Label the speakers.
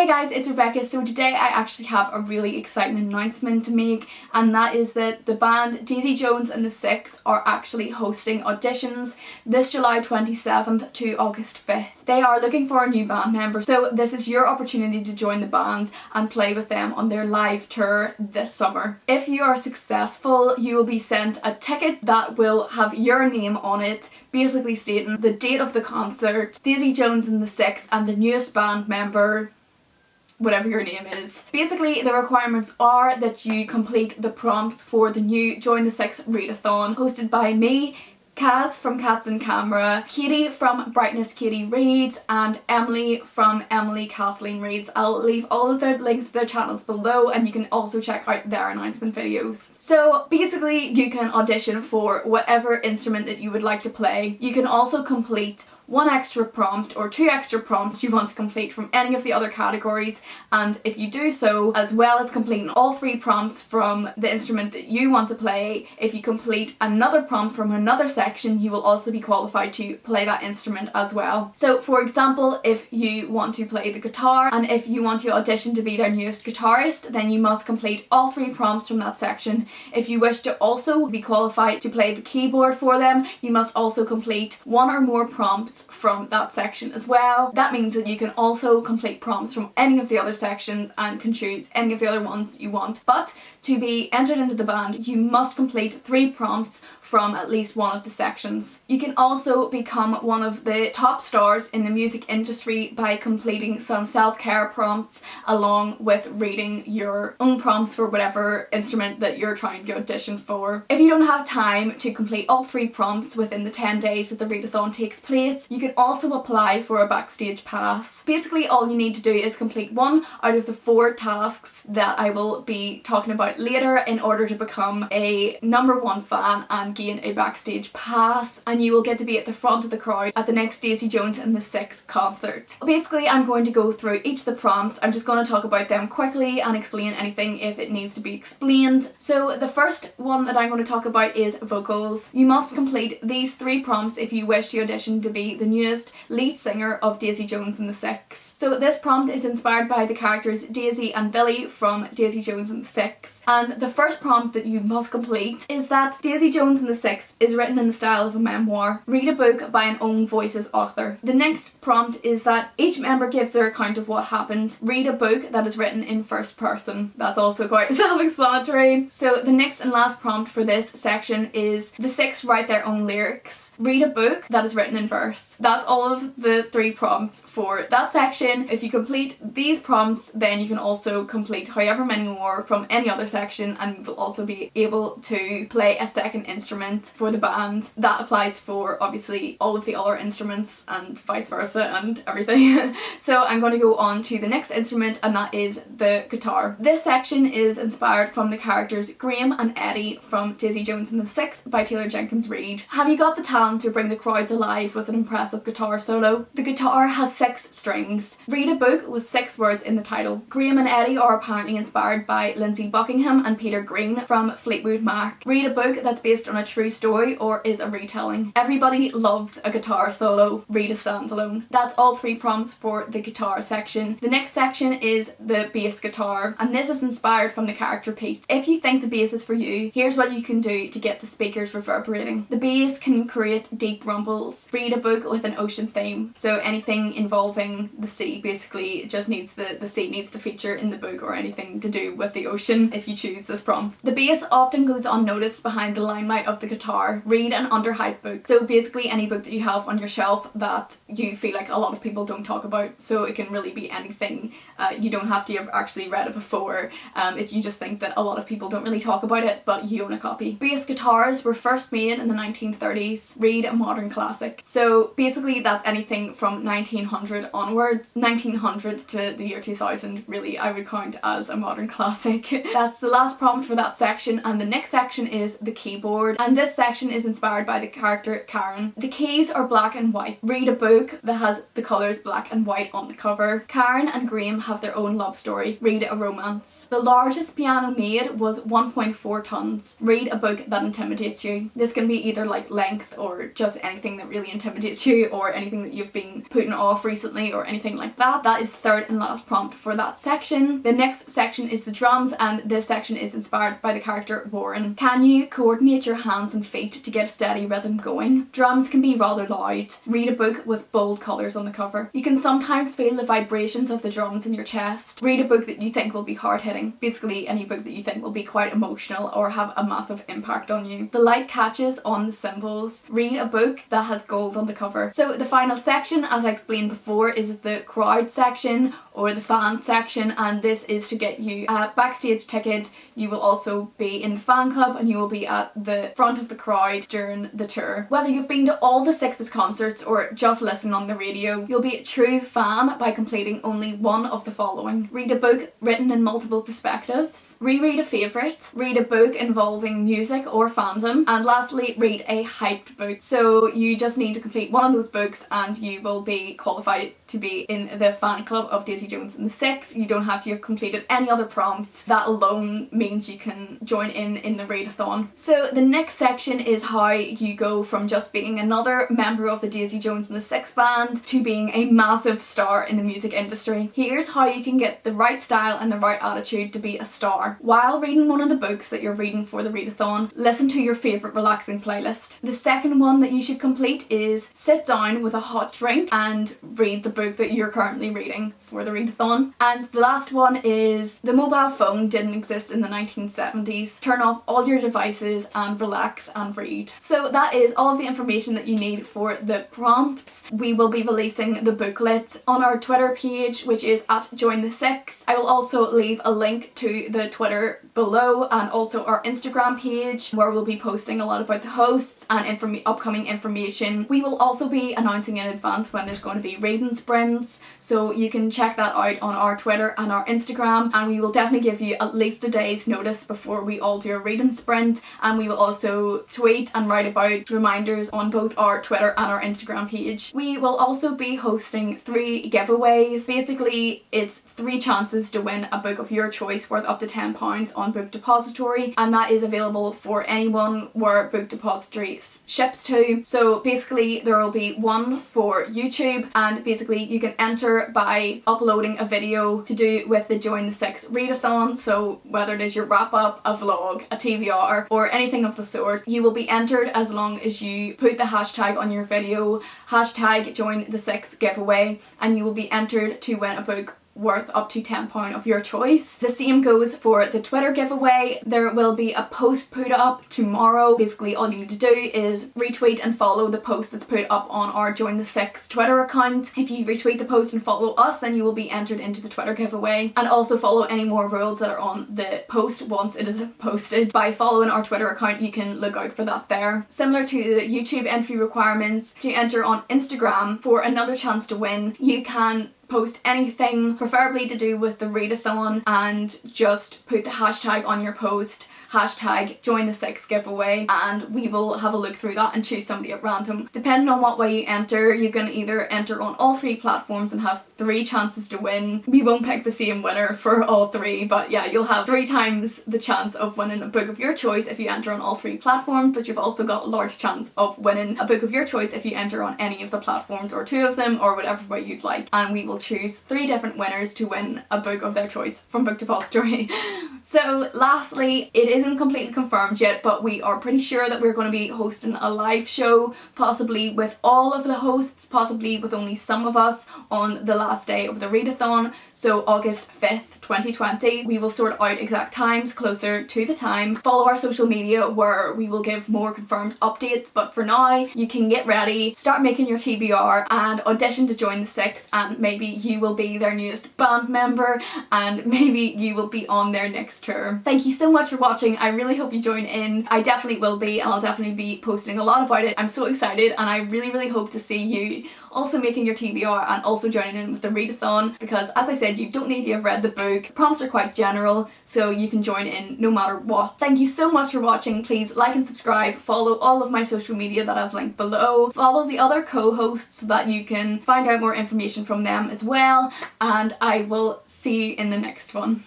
Speaker 1: guys, it's Rebecca. So today I actually have a really exciting announcement to make, and that is that the band Daisy Jones and the Six are actually hosting auditions this July 27th to August 5th. They are looking for a new band member, so this is your opportunity to join the band and play with them on their live tour this summer. If you are successful, you will be sent a ticket that will have your name on it, basically stating the date of the concert, Daisy Jones and the Six, and the newest band member, whatever your name is. Basically, the requirements are that you complete the prompts for the new Join the Six readathon, hosted by me, Kaz from Cats and Camera, Katie from Brightness Katie Reads, and Emily from Emily Kathleen Reads. I'll leave all of their links to their channels below, and you can also check out their announcement videos. So basically, you can audition for whatever instrument that you would like to play. You can also complete one extra prompt or two extra prompts you want to complete from any of the other categories, and if you do so, as well as completing all three prompts from the instrument that you want to play, if you complete another prompt from another section, you will also be qualified to play that instrument as well. So for example, if you want to play the guitar and if you want to audition to be their newest guitarist, then you must complete all three prompts from that section. If you wish to also be qualified to play the keyboard for them, you must also complete one or more prompts from that section as well. That means that you can also complete prompts from any of the other sections and can choose any of the other ones you want. But to be entered into the band, you must complete 3 prompts from at least one of the sections. You can also become one of the top stars in the music industry by completing some self-care prompts along with reading your own prompts for whatever instrument that you're trying to audition for. If you don't have time to complete all 3 prompts within the 10 days that the readathon takes place, you can also apply for a Backstage Pass. Basically, all you need to do is complete 1 out of the 4 tasks that I will be talking about later in order to become a #1 fan and gain a Backstage Pass, and you will get to be at the front of the crowd at the next Daisy Jones and the Six concert. Basically, I'm going to go through each of the prompts. I'm just going to talk about them quickly and explain anything if it needs to be explained. So the first one that I'm going to talk about is vocals. You must complete these 3 prompts if you wish to audition to be the newest lead singer of Daisy Jones and the Six. So this prompt is inspired by the characters Daisy and Billy from Daisy Jones and the Six. And the first prompt that you must complete is that Daisy Jones and the Six is written in the style of a memoir. Read a book by an own voices author. The next prompt is that each member gives their account of what happened. Read a book that is written in first person. That's also quite self-explanatory. So the next and last prompt for this section is the Six write their own lyrics. Read a book that is written in verse. That's all of the 3 prompts for that section. If you complete these prompts, then you can also complete however many more from any other section, and you will also be able to play a second instrument for the band. That applies for obviously all of the other instruments and vice versa and everything. So I'm going to go on to the next instrument, and that is the guitar. This section is inspired from the characters Graham and Eddie from Daisy Jones and the Six by Taylor Jenkins Reid. Have you got the talent to bring the crowds alive with an impressive guitar solo? The guitar has 6 strings. Read a book with 6 words in the title. Graham and Eddie are apparently inspired by Lindsey Buckingham and Peter Green from Fleetwood Mac. Read a book that's based on a true story or is a retelling. Everybody loves a guitar solo. Read a standalone. That's all 3 prompts for the guitar section. The next section is the bass guitar, and this is inspired from the character Pete. If you think the bass is for you, here's what you can do to get the speakers reverberating. The bass can create deep rumbles. Read a book with an ocean theme. So anything involving the sea, basically, it just needs the sea needs to feature in the book, or anything to do with the ocean if you choose this prompt. The bass often goes unnoticed behind the limelight of the guitar. Read an underhyped book. So basically any book that you have on your shelf that you feel like a lot of people don't talk about. So it can really be anything. You don't have to have actually read it before. If you just think that a lot of people don't really talk about it, but you own a copy. Bass guitars were first made in the 1930s. Read a modern classic. So basically that's anything from 1900 onwards. 1900 to the year 2000 really I would count as a modern classic. That's the last prompt for that section, and the next section is the keyboard, and this section is inspired by the character Karen. The keys are black and white. Read a book that has the colours black and white on the cover. Karen and Graham have their own love story. Read a romance. The largest piano made was 1.4 tons. Read a book that intimidates you. This can be either like length or just anything that really intimidates suits you or anything that you've been putting off recently or anything like that. That is the third and last prompt for that section. The next section is the drums, and this section is inspired by the character Warren. Can you coordinate your hands and feet to get a steady rhythm going? Drums can be rather loud. Read a book with bold colours on the cover. You can sometimes feel the vibrations of the drums in your chest. Read a book that you think will be hard hitting. Basically any book that you think will be quite emotional or have a massive impact on you. The light catches on the symbols. Read a book that has gold on the cover. So the final section, as I explained before, is the crowd section or the fan section, and this is to get you a backstage ticket. You will also be in the fan club and you will be at the front of the crowd during the tour. Whether you've been to all the Sixes concerts or just listen on the radio, you'll be a true fan by completing only one of the following. Read a book written in multiple perspectives. Reread a favourite. Read a book involving music or fandom. And lastly, read a hyped book. So you just need to complete one of those books and you will be qualified to be in the fan club of Daisy Jones and the Six. You don't have to have completed any other prompts. That alone means you can join in the readathon. So the next section is how you go from just being another member of the Daisy Jones and the Six band to being a massive star in the music industry. Here's how you can get the right style and the right attitude to be a star. While reading one of the books that you're reading for the readathon, listen to your favourite relaxing playlist. The second one that you should complete is sit down with a hot drink and read the book that you're currently reading for the readathon. And the last one is the mobile phone didn't exist in the 1970s. Turn off all your devices and relax and read. So that is all of the information that you need for the prompts. We will be releasing the booklet on our Twitter page, which is @JoinTheSix. I will also leave a link to the Twitter below and also our Instagram page where we'll be posting a lot about the hosts and upcoming information. We will also be announcing in advance when there's going to be reading sprints, so you can check that out on our Twitter and our Instagram, and we will definitely give you at least a day's notice before we all do a reading sprint, and we will also tweet and write about reminders on both our Twitter and our Instagram page. We will also be hosting 3 giveaways. Basically it's 3 chances to win a book of your choice worth up to £10 on Book Depository, and that is available for anyone where Book Depository ships to. So basically there will be one for YouTube, and basically you can enter by uploading a video to do with the Join the Six readathon. So whether it is your wrap up, a vlog, a TBR or anything of the sort, you will be entered as long as you put the hashtag on your video, hashtag Join the Six giveaway, and you will be entered to win a book worth up to £10 of your choice. The same goes for the Twitter giveaway. There will be a post put up tomorrow. Basically all you need to do is retweet and follow the post that's put up on our Join the Six Twitter account. If you retweet the post and follow us, then you will be entered into the Twitter giveaway, and also follow any more rules that are on the post once it is posted. By following our Twitter account you can look out for that there. Similar to the YouTube entry requirements, to enter on Instagram for another chance to win, you can post anything preferably to do with the readathon and just put the hashtag on your post, hashtag Join the Six giveaway, and we will have a look through that and choose somebody at random. Depending on what way you enter, you can either enter on all 3 platforms and have 3 chances to win. We won't pick the same winner for all 3, but yeah, you'll have 3 times the chance of winning a book of your choice if you enter on all 3 platforms, but you've also got a large chance of winning a book of your choice if you enter on any of the platforms or 2 of them or whatever way you'd like, and we will choose 3 different winners to win a book of their choice from Book Depository. So lastly, it isn't completely confirmed yet, but we are pretty sure that we're going to be hosting a live show, possibly with all of the hosts, possibly with only some of us, on the last day of the readathon, so August 5th 2020. We will sort out exact times closer to the time. Follow our social media where we will give more confirmed updates, but for now you can get ready, start making your TBR and audition to join the Six, and maybe you will be their newest band member and maybe you will be on their next tour. Thank you so much for watching. I really hope you join in. I definitely will be, and I'll definitely be posting a lot about it. I'm so excited, and I really hope to see you also making your TBR and also joining in with the readathon, because as I said, you don't need to have read the book. Prompts are quite general, so you can join in no matter what. Thank you so much for watching. Please like and subscribe, follow all of my social media that I've linked below, follow the other co-hosts so that you can find out more information from them as well, and I will see you in the next one.